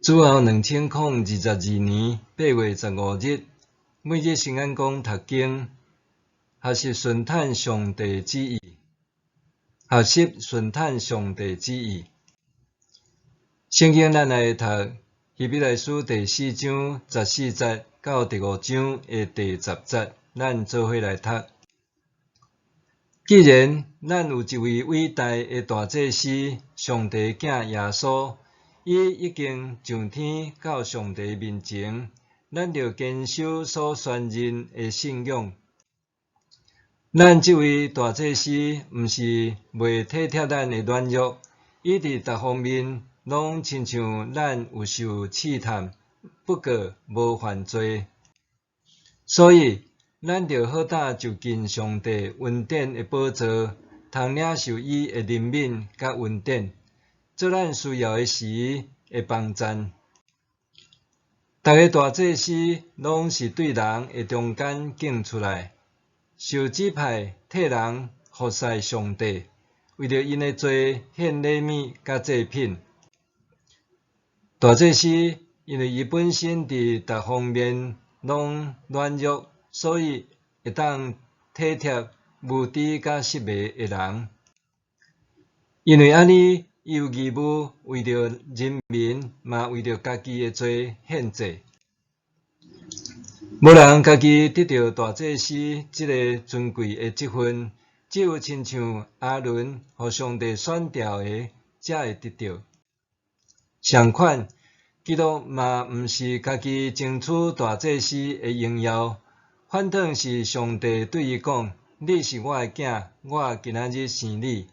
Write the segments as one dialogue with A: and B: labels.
A: 主后2022年8月15日，每日圣安宫读经，学习顺坦上帝旨意。学习顺坦上帝旨意。圣经咱来读希伯来书第4章14节到第5章的第10节，咱做伙来读。既然咱有一位伟大的大祭司，上帝囝耶稣，伊已经上天到上帝面前，咱就坚守所宣认的信仰。咱这位大祭司，毋是袂体贴咱的软弱，伊伫逐方面拢亲像咱有受试探，不过无犯罪。所以，咱着好胆就近上帝恩典的宝座，通领受伊的怜悯甲恩典，做咱需要的时的帮赞。逐个大祭司拢是对人的中间拣出来，受指派替人服侍上帝，为着因的罪献礼物甲祭品。大祭司因为伊本身伫逐方面拢软弱，所以会当体贴无知甲失迷的人。因为安尼，伊有义务为着人民，嘛为着家己的罪献祭。无人家己得到大祭司这个尊贵的职分，只有亲像阿伦互上帝选调的，才会得到。相款，基督嘛毋是家己争取大祭司的荣耀，反倒是上帝对伊讲：“你是我的囝，我今仔日生你。”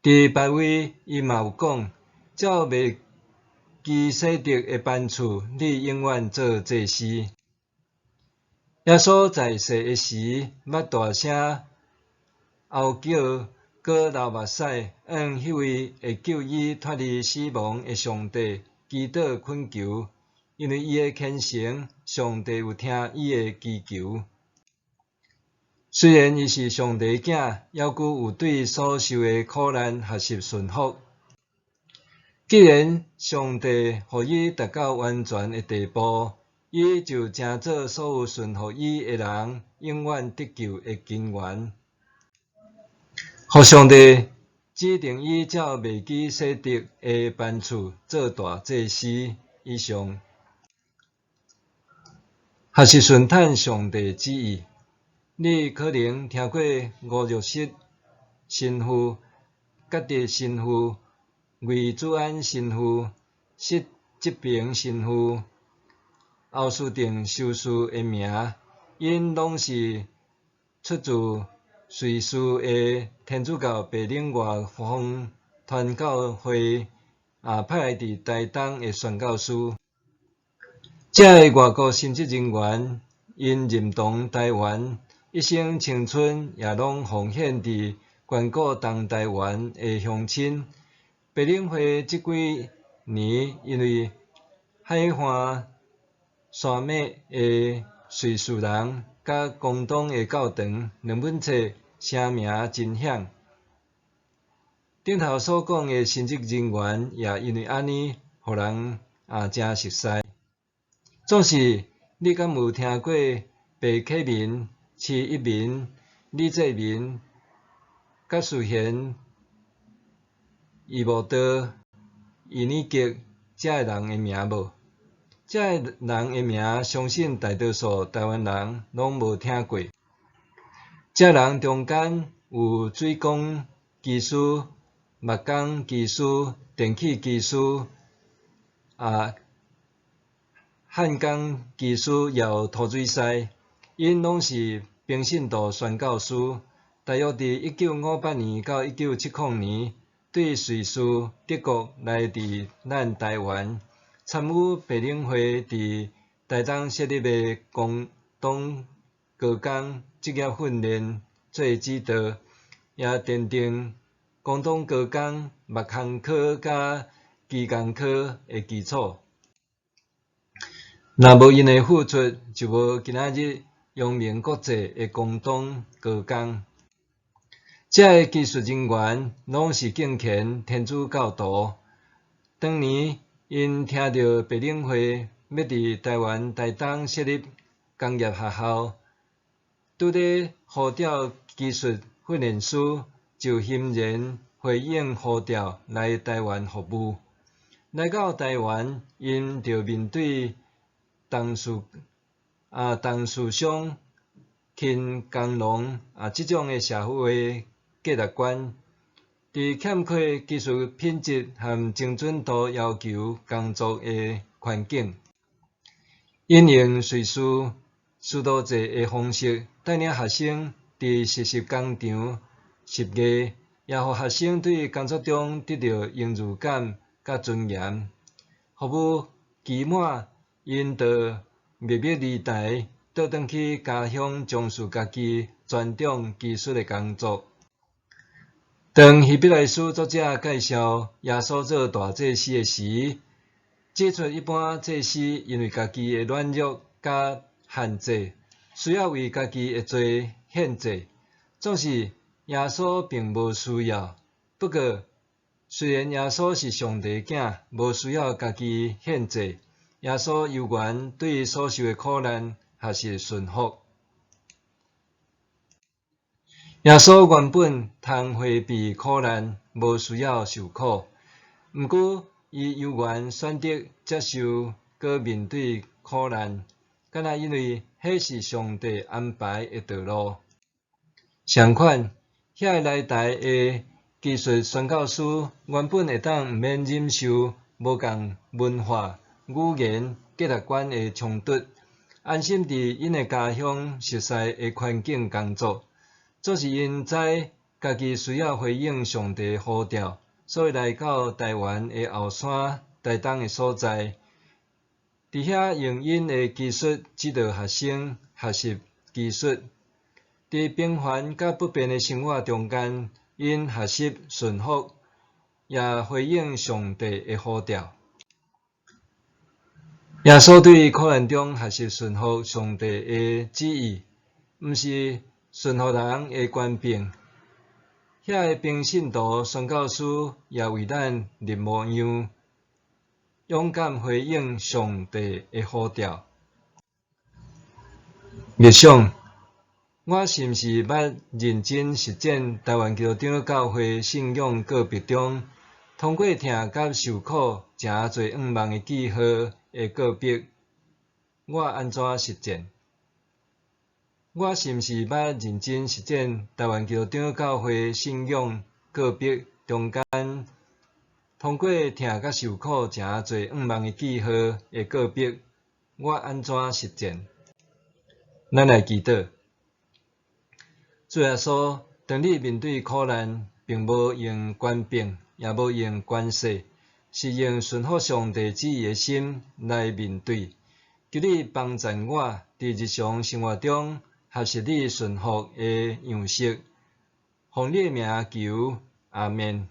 A: 伫别位，伊嘛有讲：“照未基洗德的班次，你永远做祭司。”耶稣在世的时，捌大声嗷叫，搁流目屎，向迄位会救伊脱离死亡的上帝祈祷恳求，因为伊的虔诚，上帝有听伊的祈求。虽然伊是上帝囝，犹佫有对所受的苦难学习顺服。既然上帝互伊达到完全的地步，伊就成做所有顺服伊的人永远得救的根源。互上帝指定伊照未基洗德的班次做大祭司以上，学习顺坦上帝旨意。你可能听过吴玉石神父、格德神父、魏祖安神父、释志平神父、欧斯定修士的名，因拢是出自瑞士的天主教白冷外方传教会派来伫台东的宣教师。这个外国神职人员因认同台湾，一生青春也拢奉献伫眷顾东台湾的乡亲。白冷会这几年因为海岸山脉的瑞士人甲广东的教堂两本册声名真响。顶头所讲的神职人员也因为安尼，互人真熟悉。总是你敢有听过白启明、徐一鸣、李济民、甲淑贤、易慕道、易年吉这个人的名无？这个人的名，相信大多数台湾人拢无听过。这人中间有水工技师、木工技师、电气技师、焊工技师，也有涂水师，因拢是平信徒宣教师。大约伫1958年到1970年，对瑞士、德国来伫咱台湾，参与白冷会伫台东设立的广东高工职业训练做指导，也奠定广东高工木工科甲机工科的基础。若无因的付出，就无今仔日扬名国际的广东高工。这个技术人员拢是敬虔天主教徒。当年因听到白领会要伫台湾台东设立工业学校，拄伫呼召技术训练师，就欣然回应呼召来台湾服务。来到台湾，因就面对同事商、轻工农即种的社会价值观，伫欠缺技术品质和精准度要求工作的环境，因用随时辅导制的方式，带领学生伫实习工场实业，也互学生对工作中得到荣誉感甲尊严。服务期满，因就秘密离台，倒转去家乡从事家己专长技术的工作。当希伯来书作者介绍耶稣做大祭司的时，指出一般祭司因为家己的软弱甲限制，需要为家己的罪献祭，总是耶稣并无需要。不过，虽然耶稣是上帝囝，无需要家己献祭，耶稣犹原对所受的苦难还是顺服。耶稣原本通回避苦难，无需要受苦，毋过伊犹原选择接受佮面对苦难，敢若因为迄是上帝安排的道路。相反，遐来台的技术宣教师原本会当毋免忍受无共文化、语言、价值观的冲突，安心伫因的家乡熟悉的环境工作，总是因知家己需要回应上帝呼召，所以来到台湾的后山、台东的所在，伫遐用因的技术指导学生学习技术，伫平凡甲不便的生活中间，因学习顺服，也回应上帝的呼召。耶稣对苦难中学习顺服上帝的旨意，毋是顺服人的权柄。遐个平信徒宣教师也为咱立模样，勇敢回应上帝的呼召。默想，我是毋是捌认真实践台湾基督长教会信仰个别中，通过听甲受苦诚侪愿望的记号的个别，我安怎实践？我是毋是捌认真实践台湾基督长教会信仰个别中间，通过听甲受苦诚侪愿望的记号的个别，我安怎实践？咱来祈祷。主耶稣，当你面对苦难，并无用权柄，也无用权势，是用顺服上帝旨意的心来面对。求你帮助我，伫日常生活中学习你顺服的样式。奉你的名求，阿们。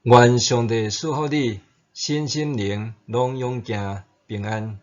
A: 愿上帝赐福你，身心灵拢永行平安。